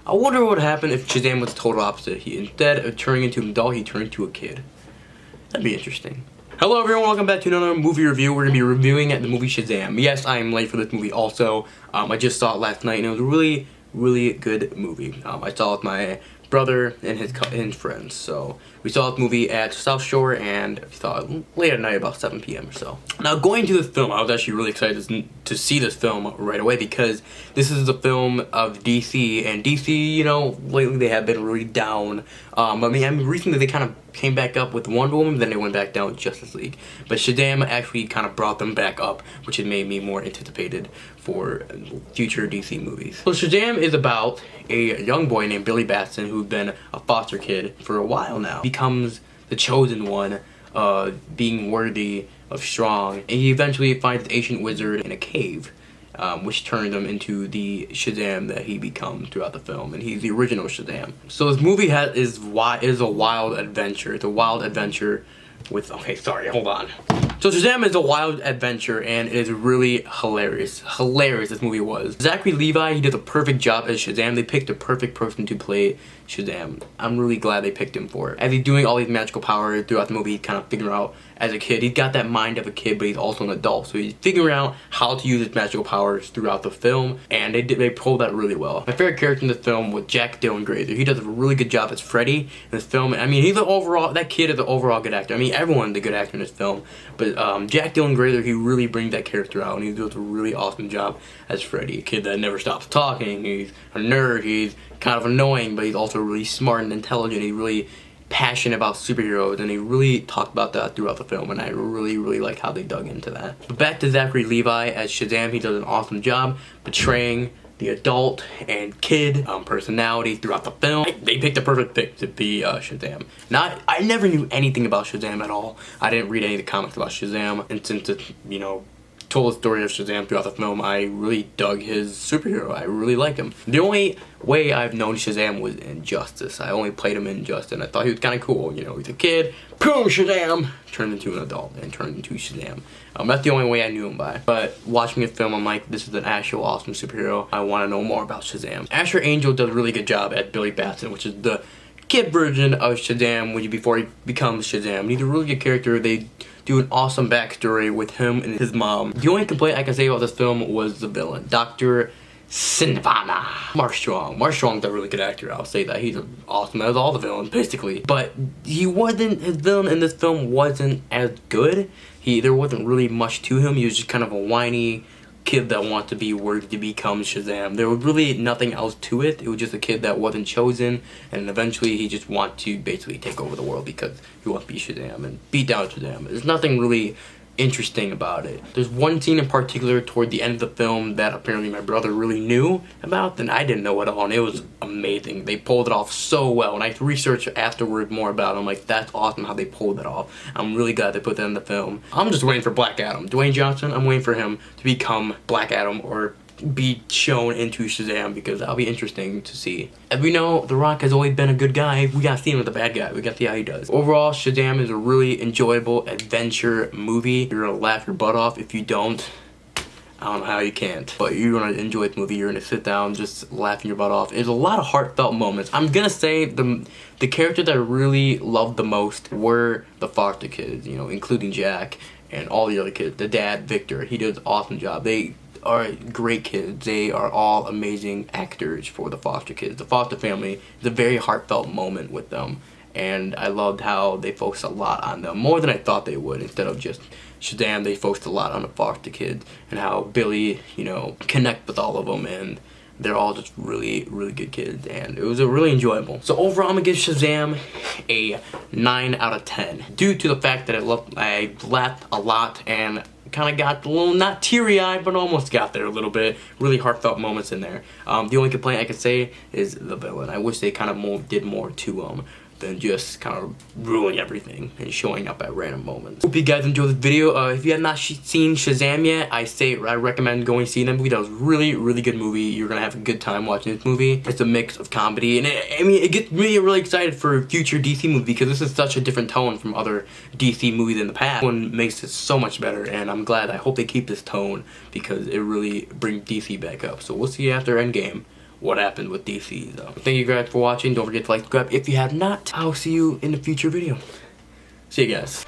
I wonder what would happen if Shazam was the total opposite. Instead of turning into an adult, he turned into a kid. That'd be interesting. Hello everyone, welcome back to another movie review. We're going to be reviewing the movie Shazam. Yes, I am late for this movie also. I just saw it last night and it was a really good movie. I saw it with my brother and his friends. So we saw this movie at South Shore and we saw it late at night, about 7 p.m. or so. Now going to this film, I was actually really excited to see this film right away because this is a film of DC, and DC, you know, lately they have been really down. I mean, recently they kind of came back up with Wonder Woman, then they went back down with Justice League. But Shazam actually kind of brought them back up, which had made me more anticipated for future DC movies. So Shazam is about a young boy named Billy Batson who's been a foster kid for a while now. Becomes the chosen one, being worthy of strong, and he eventually finds an ancient wizard in a cave, which turned him into the Shazam that he becomes throughout the film, and he's the original Shazam. So this movie is a wild adventure. It's a wild adventure with, hold on. So Shazam is a wild adventure, and it is really hilarious. Hilarious this movie was. Zachary Levi, he did a perfect job as Shazam. They picked the perfect person to play Shazam. I'm really glad they picked him for it. As he's doing all these magical powers throughout the movie, he's kind of figuring out as a kid. He's got that mind of a kid, but he's also an adult. So he's figuring out how to use his magical powers throughout the film, and they pulled that really well. My favorite character in this film was Dylan Grazer. He does a really good job as Freddy in this film. I mean, that kid is an overall good actor. I mean, everyone's a good actor in this film, but Dylan Grazer, he really brings that character out, and he does a really awesome job as Freddy. A kid that never stops talking. He's a nerd. He's kind of annoying, but he's also really smart and intelligent. He's really passionate about superheroes, and he really talked about that throughout the film, and I really like how they dug into that. But back to Zachary Levi as Shazam, he does an awesome job portraying the adult and kid personality throughout the film. They picked the perfect pick to be Shazam. Now, I never knew anything about Shazam at all. I didn't read any of the comics about Shazam, and since it, you know, told the story of Shazam throughout the film, I really dug his superhero. I really liked him. The only way I've known Shazam was in Injustice. I only played him in Injustice, and I thought he was kind of cool. You know, he's a kid, boom, Shazam, turned into an adult and turned into Shazam. That's the only way I knew him by. But watching this film, I'm like, this is an actual awesome superhero. I want to know more about Shazam. Asher Angel does a really good job at Billy Batson, which is the kid version of Shazam before he becomes Shazam. He's a really good character. They do an awesome backstory with him and his mom. The only complaint I can say about this film was the villain, Dr. Sivana. Mark Strong. Mark Strong's a really good actor, I'll say that. He's awesome as all the villains, basically. But his villain in this film wasn't as good. There wasn't really much to him. He was just kind of a whiny kid that wants to be worthy to become Shazam. There was really nothing else to it. It was just a kid that wasn't chosen, and eventually he just wants to basically take over the world because he wants to be Shazam and beat down Shazam. There's nothing really interesting about it. There's one scene in particular toward the end of the film that apparently my brother really knew about, and I didn't know at all, and it was amazing. They pulled it off so well, and I researched afterward more about it. I'm like, that's awesome how they pulled it off. I'm really glad they put that in the film. I'm just waiting for Black Adam. Dwayne Johnson, I'm waiting for him to become Black Adam or be shown into Shazam, because that'll be interesting to see. As we know, The Rock has always been a good guy. We gotta see him as a bad guy. We gotta see how he does. Overall, Shazam is a really enjoyable adventure movie. You're gonna laugh your butt off. If you don't, I don't know how you can't. But you're gonna enjoy this movie. You're gonna sit down just laughing your butt off. There's a lot of heartfelt moments. I'm gonna say the characters that I really loved the most were the foster kids, you know, including Jack and all the other kids. The dad, Victor, he did an awesome job. They are great kids. They are all amazing actors for the foster kids. The foster family is a very heartfelt moment with them, and I loved how they focused a lot on them, more than I thought they would. Instead of just Shazam, they focused a lot on the foster kids and how Billy, you know, connect with all of them, and they're all just really good kids, and it was really enjoyable. So overall, I'm gonna give Shazam a 9 out of 10 due to the fact that I laughed a lot and kind of got a little, not teary-eyed, but almost got there a little bit. Really heartfelt moments in there. The only complaint I could say is the villain. I wish they kind of did more to him than just kind of ruining everything and showing up at random moments. Hope you guys enjoyed this video. If you have not seen Shazam yet, I recommend going see that movie. That was really good movie. You're gonna have a good time watching this movie. It's a mix of comedy, and it gets me really excited for future DC movies because this is such a different tone from other DC movies in the past. This one makes it so much better, and I'm glad. I hope they keep this tone because it really brings DC back up. So we'll see you after Endgame. what happened with DC, though. Thank you guys for watching. Don't forget to like, subscribe if you have not. I'll see you in a future video. See you guys.